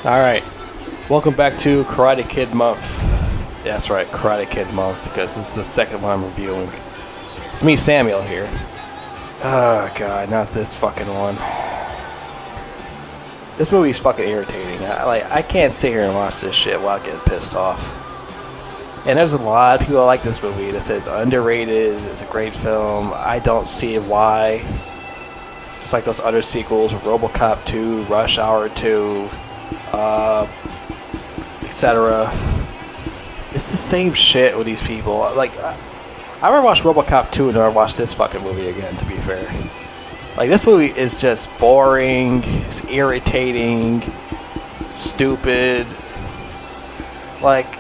Alright, welcome back to Karate Kid Month. Yeah, that's right, Karate Kid Month, because this is the second one I'm reviewing. It's me, Samuel, here. Oh god, not this fucking one. This movie's fucking irritating. I can't sit here and watch this shit while getting pissed off. And there's a lot of people that like this movie that says it's underrated, it's a great film. I don't see why. Just like those other sequels, RoboCop 2, Rush Hour 2, etc. It's the same shit with these people. Like, I never watched RoboCop 2 and never watched this fucking movie again, to be fair. Like, this movie is just boring, it's irritating, stupid. Like,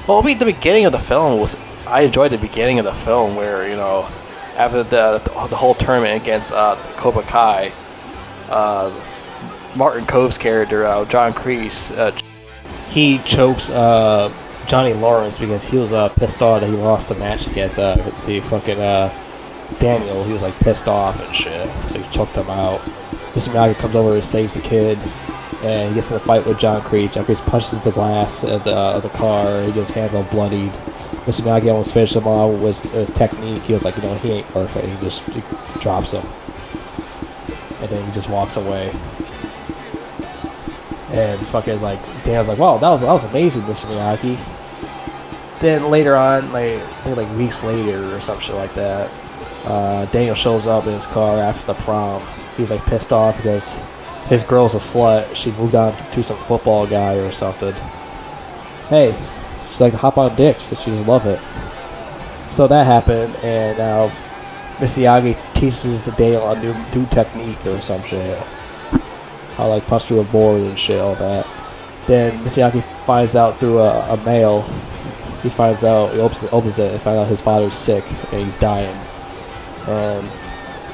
well, I mean, the beginning of the film was, I enjoyed the beginning of the film where, you know, after the whole tournament against Cobra Kai, Martin Cove's character, John Kreese, he chokes Johnny Lawrence because he was pissed off that he lost the match against the fucking Daniel. He was like pissed off and shit, so he choked him out. Mr. Miyagi comes over and saves the kid, and he gets in a fight with John Kreese. John Kreese punches the glass of the car. He gets his hands all bloodied. Mr. Miyagi almost finished him off with his technique. He was like, you know, he ain't perfect. He drops him, and then he just walks away. And fucking like Daniel's like, wow, that was amazing, Mr. Miyagi. Then later on, like weeks later or some shit like that, Daniel shows up in his car after the prom. He's like pissed off because his girl's a slut. She moved on to some football guy or something. Hey, she's like hop on dicks. She just love it. So that happened, and now Mr. Miyagi teaches Daniel a new technique or some shit. How like punch through a board and shit, all that. Then Miyagi finds out through a mail. He opens it and finds out his father's sick and he's dying. And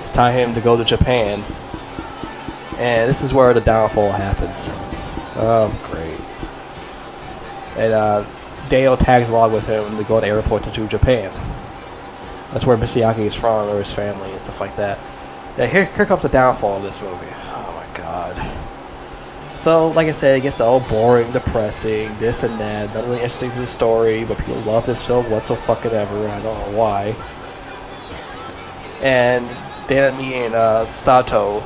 it's time for him to go to Japan. And this is where the downfall happens. Oh, great. And Daniel tags along with him to go to the airport to Japan. That's where Miyagi is from, or his family and stuff like that. Yeah, here comes the downfall of this movie. God. So, like I said, it gets all boring, depressing, this and that. Not really interesting to the story, but people love this film whatsoever. I don't know why. And they end up meeting Sato,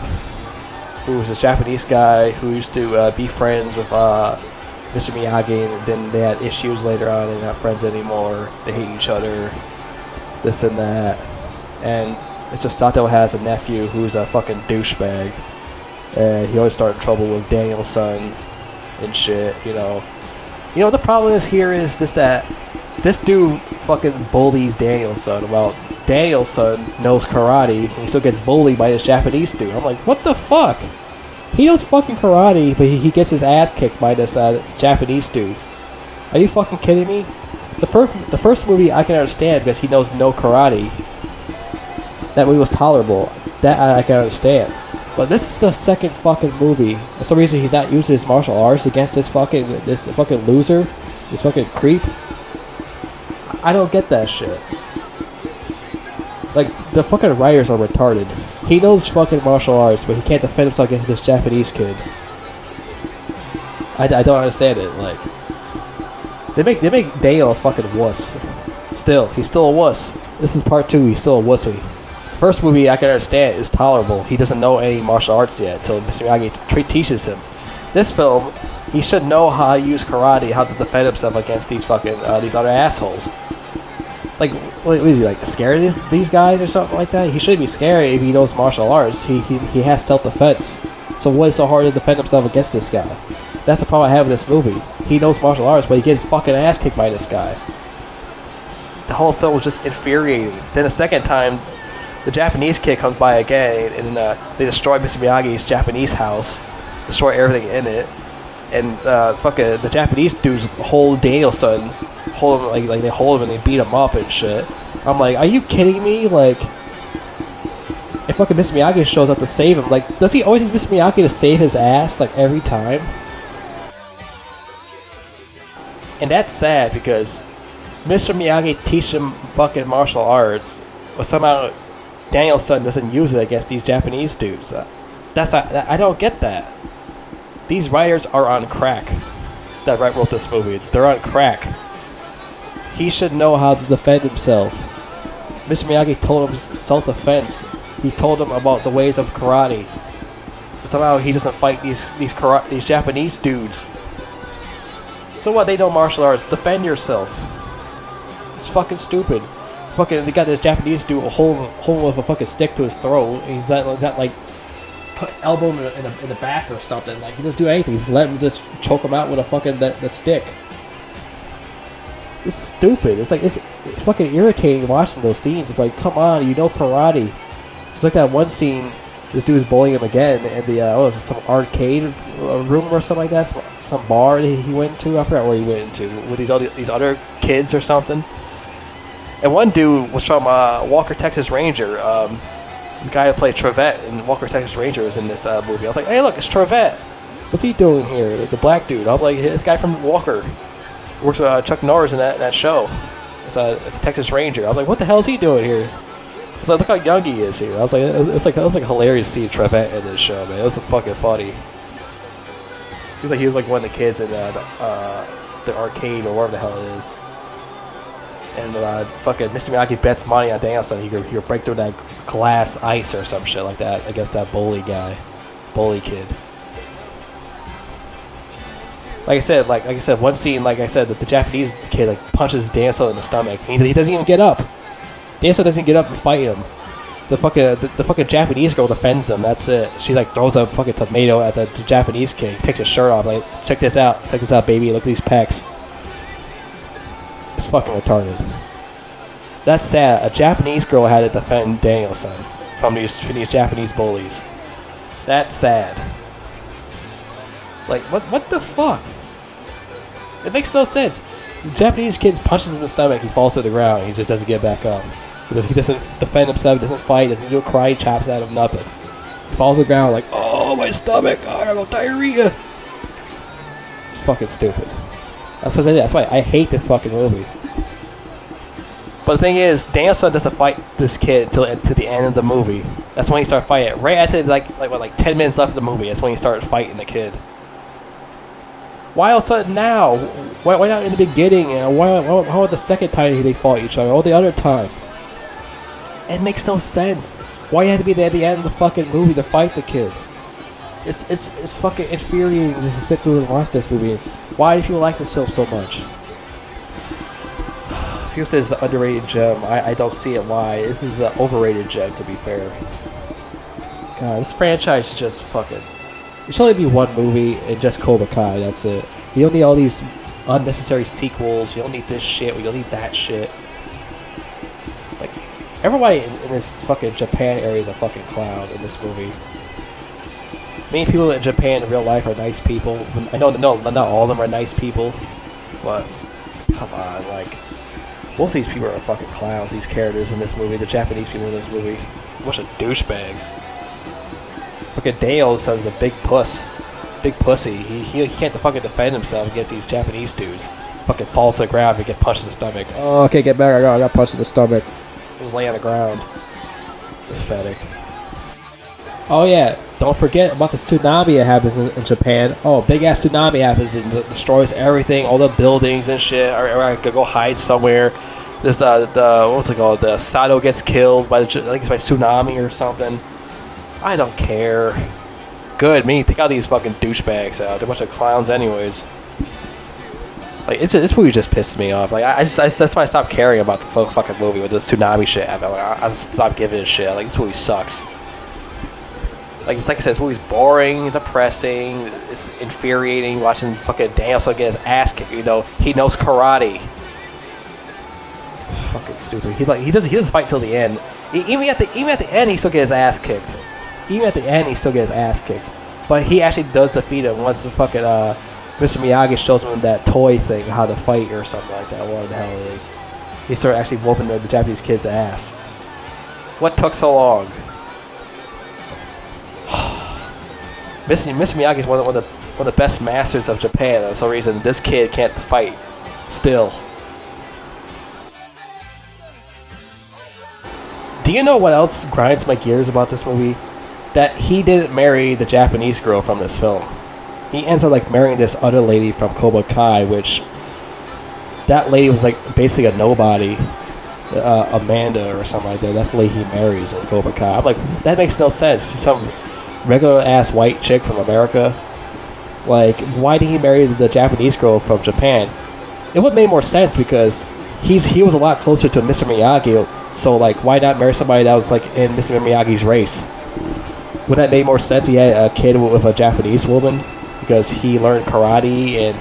who's a Japanese guy who used to be friends with Mr. Miyagi, and then they had issues later on. They're not friends anymore. They hate each other. This and that. And Mr. Sato has a nephew who's a fucking douchebag. And he always started trouble with Daniel's son and shit, you know. You know, the problem is here is just that this dude fucking bullies Daniel's son. Well, Daniel's son knows karate, and he still gets bullied by this Japanese dude. I'm like, what the fuck? He knows fucking karate, but he gets his ass kicked by this Japanese dude. Are you fucking kidding me? The first movie I can understand because he knows no karate. That movie was tolerable. That I can understand. But this is the second fucking movie. For some reason, he's not using his martial arts against this fucking loser, this fucking creep. I don't get that shit. Like, the fucking writers are retarded. He knows fucking martial arts, but he can't defend himself against this Japanese kid. I don't understand it. Like, they make Daniel a fucking wuss. Still, he's still a wuss. This is part 2. He's still a wussy. First movie I can understand is tolerable. He doesn't know any martial arts yet until Mr. Miyagi teaches him. This film, he should know how to use karate, how to defend himself against these fucking these other assholes. Like, what is he, like, scared of these guys or something like that? He shouldn't be scared if he knows martial arts. He has self-defense. So what is so hard to defend himself against this guy? That's the problem I have with this movie. He knows martial arts, but he gets his fucking ass kicked by this guy. The whole film was just infuriating. Then the second time, the Japanese kid comes by again, and they destroy Mr. Miyagi's Japanese house, destroy everything in it, and fucking the Japanese dudes hold Daniel's son, hold him like they hold him and they beat him up and shit. I'm like, are you kidding me? Like, if fucking Mr. Miyagi shows up to save him, like, does he always use Mr. Miyagi to save his ass like every time? And that's sad because Mr. Miyagi teaches him fucking martial arts, but somehow Daniel's son doesn't use it against these Japanese dudes. That's not, I don't get that. These writers are on crack that wrote this movie. They're on crack. He should know how to defend himself. Mr. Miyagi told him self-defense. He told him about the ways of karate. Somehow he doesn't fight these Japanese dudes. So what? They know martial arts. Defend yourself. It's fucking stupid. Fucking, they got this Japanese dude holding with a fucking stick to his throat. And he's got like put elbow in the back or something. Like, he doesn't do anything. He's letting him just choke him out with a fucking the stick. It's stupid. It's like it's fucking irritating watching those scenes. It's like, come on, you know karate. It's like that one scene. This dude's bullying him again in the what was it, some arcade room or something like that. Some bar that he went to. I forgot where he went into with these other kids or something. And one dude was from Walker, Texas Ranger. The guy who played Trevette in Walker, Texas Ranger was in this movie. I was like, hey, look, it's Trevette. What's he doing here? The black dude. I'm like, this guy from Walker works with Chuck Norris in that show. It's a Texas Ranger. I was like, what the hell is he doing here? I was like, look how young he is here. I was like, it was like hilarious to see Trevette in this show, man. It was fucking funny. He was like one of the kids in the arcade or wherever the hell it is. And fucking Mr. Miyagi bets money on Danielson. He'll break through that glass ice or some shit like that against that bully kid. Like I said, one scene, like I said, that the Japanese kid like punches Danielson in the stomach. He doesn't even get up. Danielson doesn't get up and fight him. The fucking Japanese girl defends him. That's it. She like throws a fucking tomato at the Japanese kid. He takes his shirt off. Like, check this out, baby. Look at these pecs. It's fucking retarded. That's sad. A Japanese girl had to defend Danielson from these Japanese bullies. That's sad. Like, what the fuck? It makes no sense. The Japanese kid punches him in the stomach, he falls to the ground, he just doesn't get back up. He doesn't defend himself, doesn't fight, doesn't do a karate chops at him, nothing. He falls to the ground like, oh, my stomach, oh, I got diarrhea. It's fucking stupid. That's why I hate this fucking movie. But the thing is, Danielson doesn't fight this kid until the end of the movie. That's when he started fighting. Right after like 10 minutes left of the movie, that's when he started fighting the kid. Why all of a sudden now? Why not in the beginning? Why the second time they fought each other? Or the other time? It makes no sense. Why you had to be there at the end of the fucking movie to fight the kid? It's fucking infuriating just to sit through and watch this movie. Why do people like this film so much? People say it's an underrated gem. I don't see it why. This is an overrated gem, to be fair. God, this franchise is just fucking... There should only be one movie and just Cobra Kai, that's it. You don't need all these unnecessary sequels. You don't need this shit. We don't need that shit. Like, everybody in this fucking Japan area is a fucking clown in this movie. Many people in Japan in real life are nice people. I know, no, not all of them are nice people. But, come on, like... Most of these people are fucking clowns, these characters in this movie. The Japanese people in this movie. A bunch of douchebags. Fucking Dale says a big puss. Big pussy. He can't fucking defend himself against these Japanese dudes. Fucking falls to the ground and get punched in the stomach. Oh, okay, get back. I got punched in the stomach. Just lay on the ground. Pathetic. Oh yeah, don't forget about the tsunami that happens in Japan. Oh, big ass tsunami happens and destroys everything, all the buildings and shit. Or I could go hide somewhere. This what's it called? The Sato gets killed by I think it's by tsunami or something. I don't care. Good, me. Take out these fucking douchebags out. They're a bunch of clowns, anyways. Like this movie just pisses me off. Like that's why I stopped caring about the fucking movie with the tsunami shit. I stopped giving a shit. Like, this movie sucks. Like I said, this movie's boring, depressing, it's infuriating watching fucking Danielson get his ass kicked. You know, he knows karate. Fucking stupid. He doesn't fight till the end. Even at the end, he still gets his ass kicked. Even at the end, he still gets his ass kicked. But he actually does defeat him once the fucking Mr. Miyagi shows him that toy thing, how to fight or something like that. What the hell it is? He started actually whooping the Japanese kid's ass. What took so long? Mr. Miyagi is one of the best masters of Japan. For some reason, this kid can't fight. Still. Do you know what else grinds my gears about this movie? That he didn't marry the Japanese girl from this film. he ends up like marrying this other lady from Cobra Kai, which that lady was like basically a nobody, Amanda or something like that. That's the lady he marries in Cobra Kai. I'm like, that makes no sense. She's some regular ass white chick from America. Like, why did he marry the Japanese girl from Japan? It would make more sense because he was a lot closer to Mr. Miyagi. So like, why not marry somebody that was like in Mr. Miyagi's race? Would that make more sense? He had a kid with a Japanese woman because he learned karate and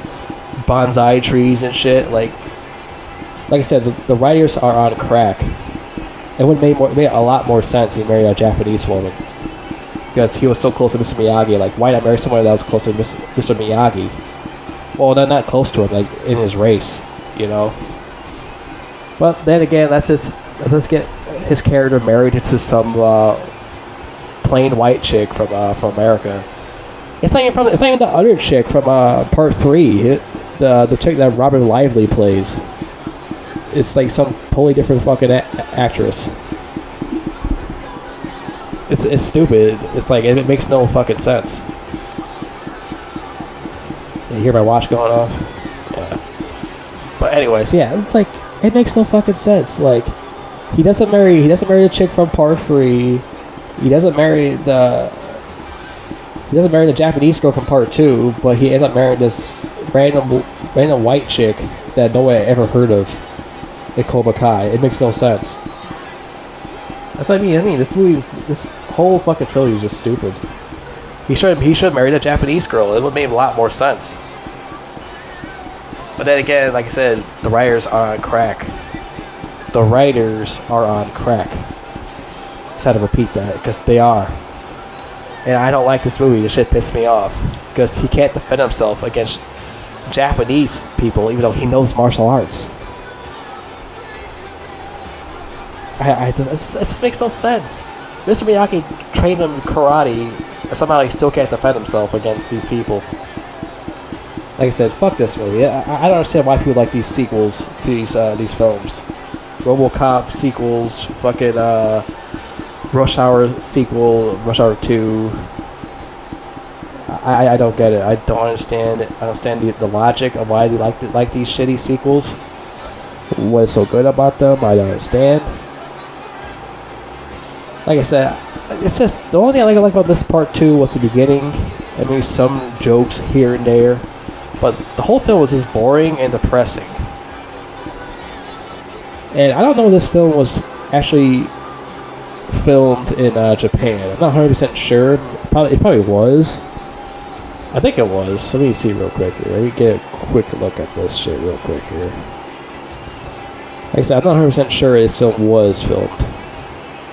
bonsai trees and shit. Like I said, the writers are on crack. It would make a lot more sense if he married a Japanese woman because he was so close to Mr. Miyagi. Like, why not marry somebody that was close to Mr. Miyagi? Well, they're not close to him, like in his race, you know. But then again, let's get his character married to some plain white chick from America. It's not even the other chick from part 3. The chick that Robert Lively plays. It's like some totally different fucking actress. It's stupid. It's like it makes no fucking sense. You hear my watch going off? Yeah. But anyways, yeah, it's like it makes no fucking sense. Like he doesn't marry the chick from part 3. He doesn't marry the Japanese girl from part 2, but he ends up marrying this random white chick that no one ever heard of in Cobra Kai. It makes no sense. That's what I mean. This whole fucking trilogy is just stupid. He should have married a Japanese girl. It would have made a lot more sense. But then again, like I said, the writers are on crack. The writers are on crack. I just had to repeat that because they are. And I don't like this movie. This shit pissed me off because he can't defend himself against Japanese people, even though he knows martial arts. It just makes no sense. Mr. Miyagi trained him karate, and somehow he still can't defend himself against these people. Like I said, fuck this movie. I don't understand why people like these sequels to these films. RoboCop sequels, fucking Rush Hour sequel, Rush Hour 2. I don't get it. I don't understand it. I don't understand the logic of why they like these shitty sequels. What is so good about them? I don't understand. Like I said, it's just the only thing I like about this part 2 was the beginning. I mean, some jokes here and there, but the whole film was just boring and depressing. And I don't know if this film was actually filmed in Japan. I'm not 100% sure. It probably was. I think it was. Let me see real quick here. Let me get a quick look at this shit real quick here. Like I said, I'm not 100% sure this film was filmed.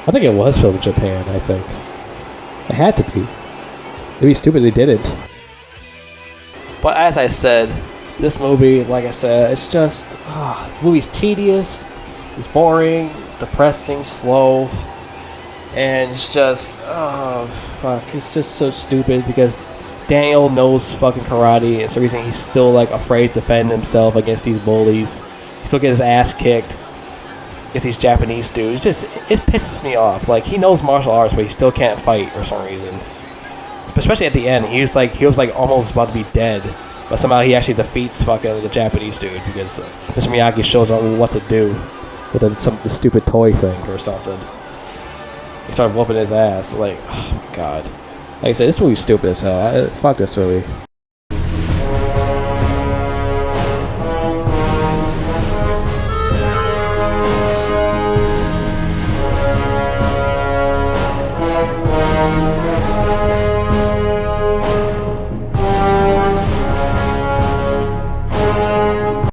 I think it was filmed in Japan, I think. It had to be. It'd be stupid they didn't. But as I said, this movie, like I said, it's just... the movie's tedious, it's boring, depressing, slow, and it's just... fuck. It's just so stupid because Daniel knows fucking karate. It's the reason he's still, like, afraid to defend himself against these bullies. He still gets his ass kicked. It's these Japanese dudes. It pisses me off. Like, he knows martial arts, but he still can't fight for some reason. Especially at the end, he was like almost about to be dead, but somehow he actually defeats fucking the Japanese dude because Mr. Miyagi shows him what to do with the stupid toy thing or something. He started whooping his ass. Like, oh my god. Like I said, this movie's stupid as hell. Fuck this movie.